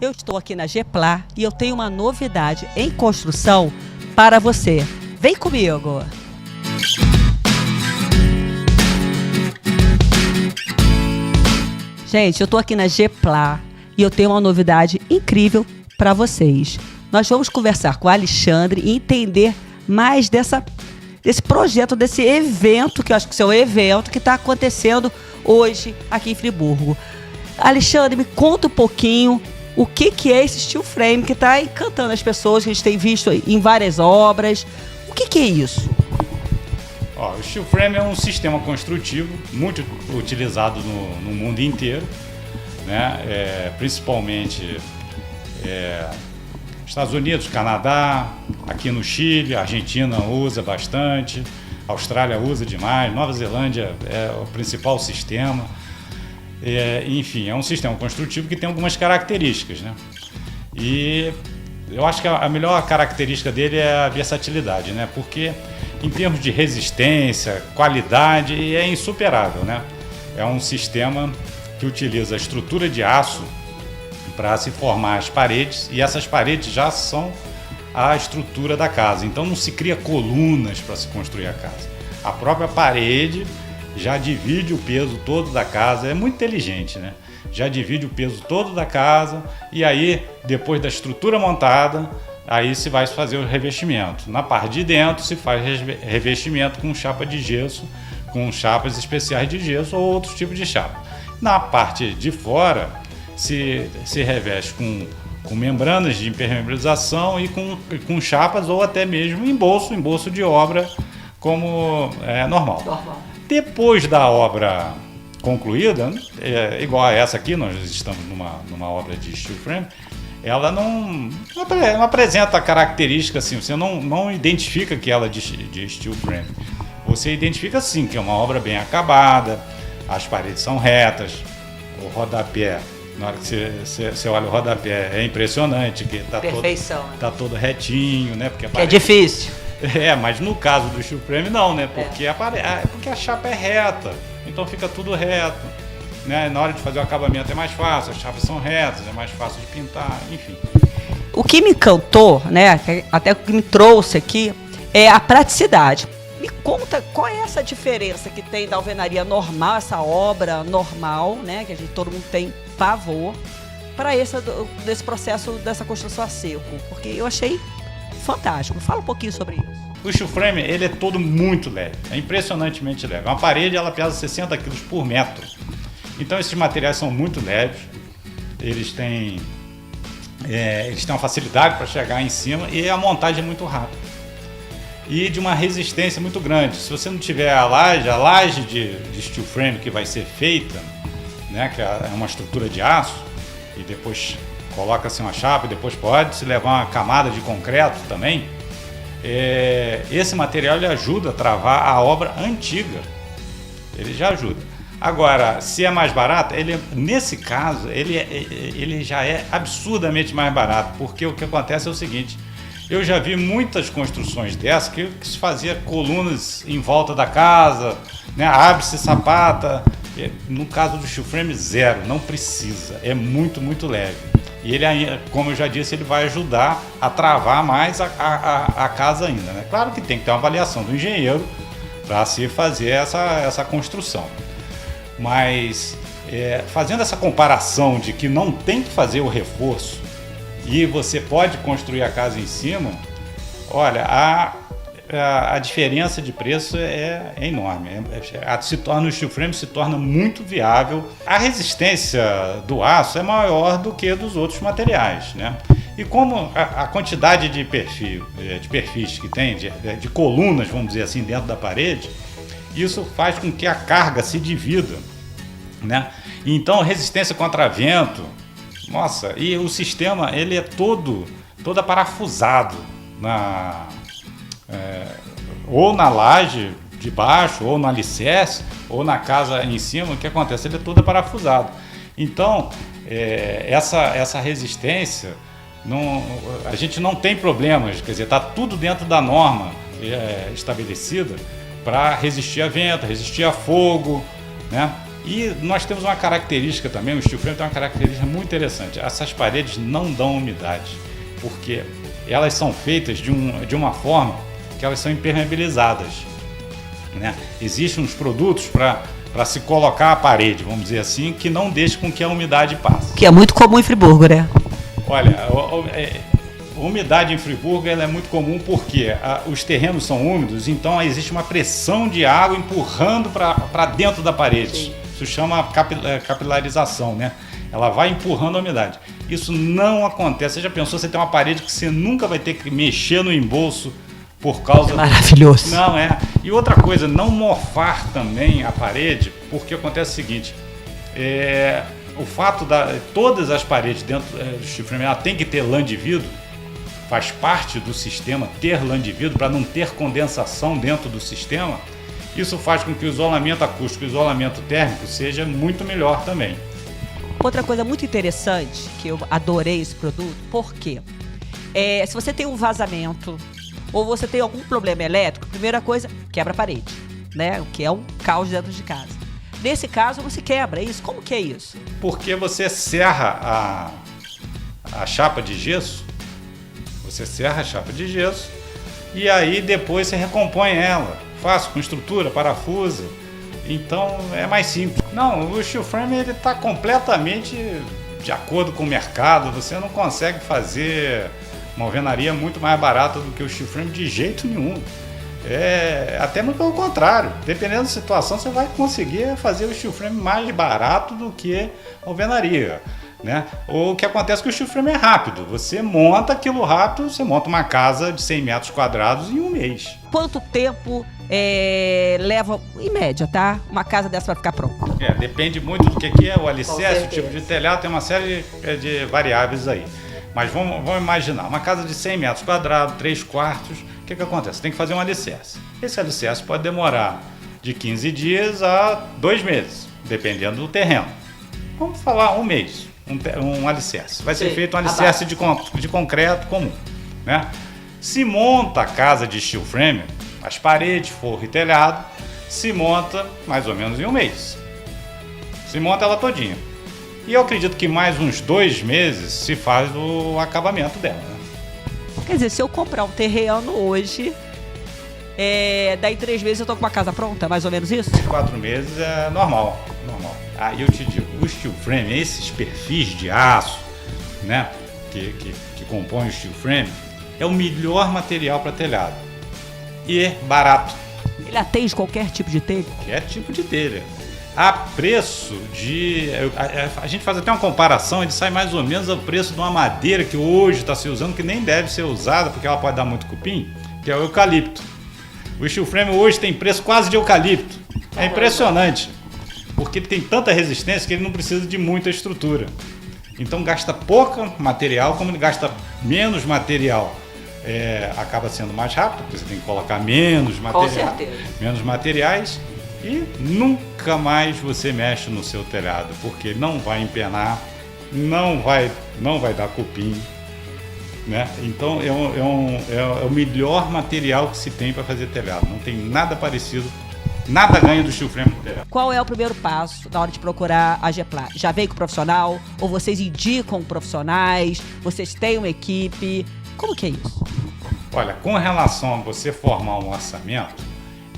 Eu estou aqui na Geplar e eu tenho uma novidade em construção para você. Vem comigo! Gente, eu estou aqui na Geplar e eu tenho uma novidade incrível para vocês. Nós vamos conversar com o Alexandre e entender mais desse projeto, desse evento, que eu acho que é um evento que está acontecendo hoje aqui em Friburgo. Alexandre, me conta um pouquinho o que é esse steel frame que está encantando as pessoas, que a gente tem visto em várias obras. O que é isso? O steel frame é um sistema construtivo muito utilizado no mundo inteiro, né? Principalmente Estados Unidos, Canadá, aqui no Chile, a Argentina usa bastante, a Austrália usa demais, Nova Zelândia é o principal sistema. Enfim, é um sistema construtivo que tem algumas características, né? E eu acho que a melhor característica dele é a versatilidade, né? Porque em termos de resistência, qualidade, é insuperável, né? É um sistema que utiliza a estrutura de aço para se formar as paredes, e essas paredes já são a estrutura da casa. Então não se cria colunas para se construir a casa. A própria parede já divide o peso todo da casa, é muito inteligente, né? Já divide o peso todo da casa e aí, depois da estrutura montada, aí se vai fazer o revestimento. Na parte de dentro se faz revestimento com chapa de gesso, com chapas especiais de gesso ou outro tipo de chapa. Na parte de fora se reveste com membranas de impermeabilização e com chapas ou até mesmo embolso de obra, como é normal. Depois da obra concluída, igual a essa aqui, nós estamos numa obra de steel frame, ela não apresenta característica assim, você não identifica que ela é de steel frame. Você identifica sim que é uma obra bem acabada, as paredes são retas, o rodapé, na hora que você olha o rodapé, é impressionante, que tá todo retinho, né? Porque é difícil. Mas no caso do steel frame não, né? Porque a chapa é reta, então fica tudo reto, né? Na hora de fazer o acabamento é mais fácil, as chapas são retas, é mais fácil de pintar, enfim. O que me encantou, né? Até o que me trouxe aqui, é a praticidade. Me conta qual é essa diferença que tem da alvenaria normal, essa obra normal, né? Que todo mundo tem pavor, para desse processo dessa construção a seco, porque eu achei fantástico. Fala um pouquinho sobre isso. O steel frame, ele é todo muito leve, é impressionantemente leve. Uma parede, ela pesa 60 kg por metro. Então esses materiais são muito leves, eles têm uma facilidade para chegar em cima e a montagem é muito rápida. E de uma resistência muito grande. Se você não tiver a laje de steel frame que vai ser feita, né, que é uma estrutura de aço, e depois coloca-se uma chapa, e depois pode-se levar uma camada de concreto também, esse material ele ajuda a travar a obra antiga, ele já ajuda. Agora, se é mais barato, nesse caso, ele já é absurdamente mais barato, porque o que acontece é o seguinte: eu já vi muitas construções dessas que se fazia colunas em volta da casa, né, abre-se sapata. No caso do steel frame, zero, não precisa, é muito, muito leve. E ele, como eu já disse, ele vai ajudar a travar mais a casa ainda, né? Claro que tem que ter uma avaliação do engenheiro para se fazer essa construção. Mas fazendo essa comparação de que não tem que fazer o reforço e você pode construir a casa em cima, olha, a diferença de preço é enorme. O steel frame se torna muito viável. A resistência do aço é maior do que dos outros materiais, né? E como a quantidade de perfis que tem, de colunas, vamos dizer assim, dentro da parede, isso faz com que a carga se divida, né? Então, resistência contra vento, nossa, e o sistema ele é todo parafusado ou na laje de baixo, ou no alicerce, ou na casa em cima. O que acontece? Ele é todo parafusado. Então, essa resistência, a gente não tem problemas, quer dizer, está tudo dentro da norma estabelecida para resistir a vento, resistir a fogo, né? E nós temos uma característica também, o steel frame tem uma característica muito interessante. Essas paredes não dão umidade, porque elas são feitas de uma forma que elas são impermeabilizadas, né? Existem uns produtos para se colocar a parede, vamos dizer assim, que não deixa com que a umidade passe. Que é muito comum em Friburgo, né? Olha, a umidade em Friburgo ela é muito comum porque os terrenos são úmidos, então existe uma pressão de água empurrando para dentro da parede. Sim. Isso chama capilarização, né? Ela vai empurrando a umidade. Isso não acontece. Você já pensou, você tem uma parede que você nunca vai ter que mexer no embolso por causa... É maravilhoso. Não, é. E outra coisa, não mofar também a parede, porque acontece o seguinte, o fato todas as paredes dentro do steel frame, ela tem que ter lã de vidro, faz parte do sistema ter lã de vidro para não ter condensação dentro do sistema. Isso faz com que o isolamento acústico e o isolamento térmico seja muito melhor também. Outra coisa muito interessante, que eu adorei esse produto, porque se você tem um vazamento ou você tem algum problema elétrico, primeira coisa, quebra a parede, né? O que é um caos dentro de casa. Nesse caso, você quebra, é isso? Como que é isso? Porque você serra a chapa de gesso, e aí depois você recompõe ela. Fácil, com estrutura, parafusa. Então é mais simples. Não, o steel frame ele está completamente de acordo com o mercado. Você não consegue fazer uma alvenaria muito mais barata do que o steel frame de jeito nenhum. Até pelo contrário. Dependendo da situação, você vai conseguir fazer o steel frame mais barato do que a alvenaria, né? O que acontece é que o steel frame é rápido. Você monta aquilo rápido, você monta uma casa de 100 metros quadrados em um mês. Quanto tempo leva, em média, tá? Uma casa dessa para ficar pronta? Depende muito do que é o alicerce, o tipo de telhado, tem uma série de variáveis aí. Mas vamos imaginar, uma casa de 100 metros quadrados, 3 quartos, o que acontece? Tem que fazer um alicerce. Esse alicerce pode demorar de 15 dias a 2 meses, dependendo do terreno. Vamos falar um mês. Um alicerce. Vai ser feito um alicerce de concreto comum, né? Se monta a casa de steel frame, as paredes, forro e telhado, se monta mais ou menos em um mês. Se monta ela todinha. E eu acredito que mais uns 2 meses se faz o acabamento dela, né? Quer dizer, se eu comprar um terreno hoje, daí 3 meses eu tô com uma casa pronta, mais ou menos isso? 4 meses é normal. Aí eu te digo, o steel frame, esses perfis de aço, né, que compõem o steel frame, é o melhor material para telhado. E barato. Ele atende qualquer tipo de telha? Qualquer tipo de telha. A preço de... A gente faz até uma comparação, ele sai mais ou menos ao preço de uma madeira que hoje está se usando, que nem deve ser usada, porque ela pode dar muito cupim, que é o eucalipto. O steel frame hoje tem preço quase de eucalipto. É impressionante. Porque ele tem tanta resistência que ele não precisa de muita estrutura. Então gasta pouco material, como ele gasta menos material, acaba sendo mais rápido, porque você tem que colocar menos materiais e nunca mais você mexe no seu telhado, porque ele não vai empenar, não vai dar cupim, né? Então é o melhor material que se tem para fazer telhado. Não tem nada parecido. Nada ganha do steel frame. Qual é o primeiro passo na hora de procurar a Gepla? Já veio com o profissional? Ou vocês indicam profissionais? Vocês têm uma equipe? Como que é isso? Olha, com relação a você formar um orçamento,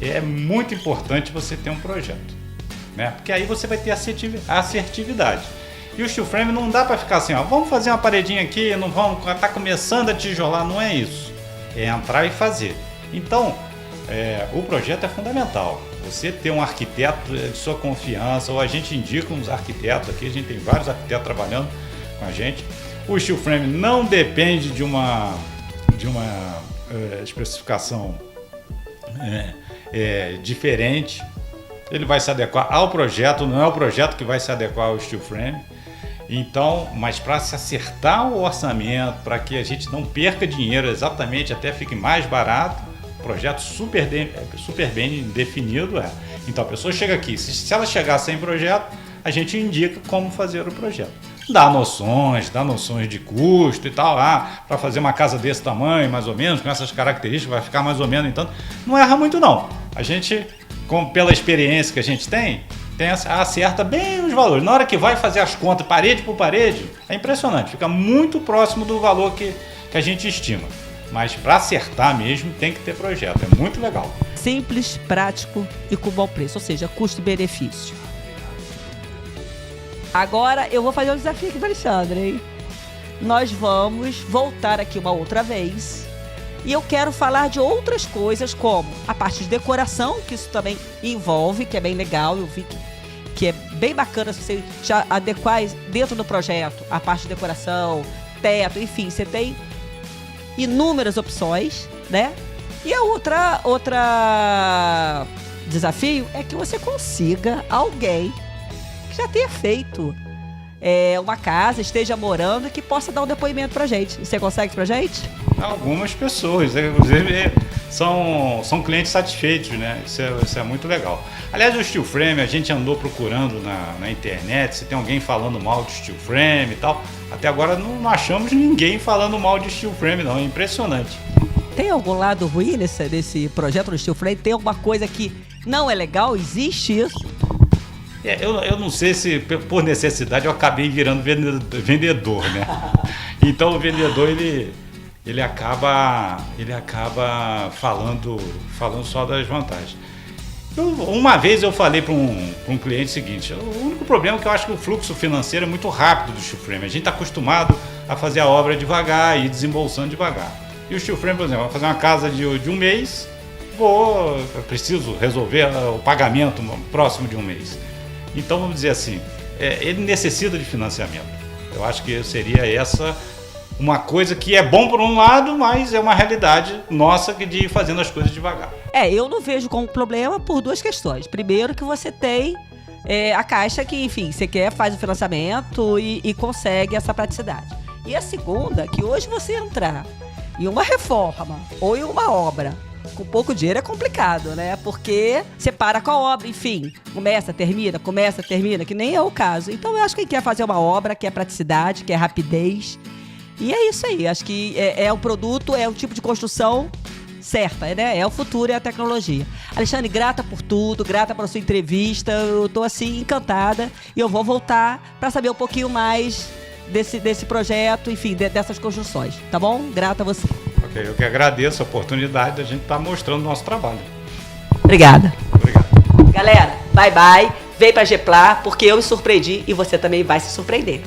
é muito importante você ter um projeto, né? Porque aí você vai ter assertividade. E o steel frame não dá para ficar assim, ó, vamos fazer uma paredinha aqui, não vamos, tá começando a tijolar, não é isso. É entrar e fazer. Então, o projeto é fundamental. Você ter um arquiteto de sua confiança, ou a gente indica uns arquitetos aqui, a gente tem vários arquitetos trabalhando com a gente. O steel frame não depende de uma especificação diferente. Ele vai se adequar ao projeto, não é o projeto que vai se adequar ao steel frame. Então, mas para se acertar o orçamento, para que a gente não perca dinheiro exatamente, até fique mais barato, projeto super bem definido. Então a pessoa chega aqui, se ela chegar sem projeto, a gente indica como fazer o projeto. Dá noções de custo e tal, para fazer uma casa desse tamanho, mais ou menos, com essas características, vai ficar mais ou menos, então não erra muito não. A gente, pela experiência que a gente tem acerta bem os valores. Na hora que vai fazer as contas parede por parede, é impressionante, fica muito próximo do valor que a gente estima. Mas para acertar mesmo tem que ter projeto, é muito legal. Simples, prático e com bom preço, ou seja, custo-benefício. Agora eu vou fazer um desafio aqui para o Alexandre, hein? Nós vamos voltar aqui uma outra vez e eu quero falar de outras coisas, como a parte de decoração, que isso também envolve, que é bem legal, eu vi que é bem bacana se você já adequar dentro do projeto a parte de decoração, teto, enfim, você tem inúmeras opções, né? E a outra desafio é que você consiga alguém que já tenha feito uma casa, esteja morando e que possa dar um depoimento pra gente. Você consegue pra gente? Algumas pessoas, inclusive são clientes satisfeitos, né? Isso é muito legal. Aliás, o steel frame, a gente andou procurando na internet se tem alguém falando mal de steel frame e tal. Até agora não achamos ninguém falando mal de steel frame, não. É impressionante. Tem algum lado ruim desse projeto do steel frame? Tem alguma coisa que não é legal? Existe isso? Eu não sei se por necessidade eu acabei virando vendedor, né? Então o vendedor ele acaba falando só das vantagens. Uma vez eu falei para um cliente o seguinte: o único problema é que eu acho que o fluxo financeiro é muito rápido do steel frame. A gente está acostumado a fazer a obra devagar e desembolsando devagar. E o steel frame, por exemplo, vai fazer uma casa de um mês, eu preciso resolver o pagamento próximo de um mês. Então, vamos dizer assim, ele necessita de financiamento. Eu acho que seria essa uma coisa que é bom por um lado, mas é uma realidade nossa de ir fazendo as coisas devagar. Eu não vejo como problema por duas questões. Primeiro, que você tem a Caixa que, enfim, você faz o financiamento e consegue essa praticidade. E a segunda, que hoje você entrar em uma reforma ou em uma obra com pouco dinheiro é complicado, né? Porque você para com a obra, enfim, começa, termina, que nem é o caso. Então eu acho que quem quer fazer uma obra, quer praticidade, quer rapidez. E é isso aí, acho que é o produto, é o tipo de construção certa, né? É o futuro, é a tecnologia. Alexandre, grata por tudo, grata pela sua entrevista, eu tô assim encantada e eu vou voltar para saber um pouquinho mais desse projeto, enfim, dessas construções, tá bom? Grata a você. Ok, eu que agradeço a oportunidade de a gente estar mostrando o nosso trabalho. Obrigada. Obrigado. Galera, bye bye, vem pra Geplar, porque eu me surpreendi e você também vai se surpreender.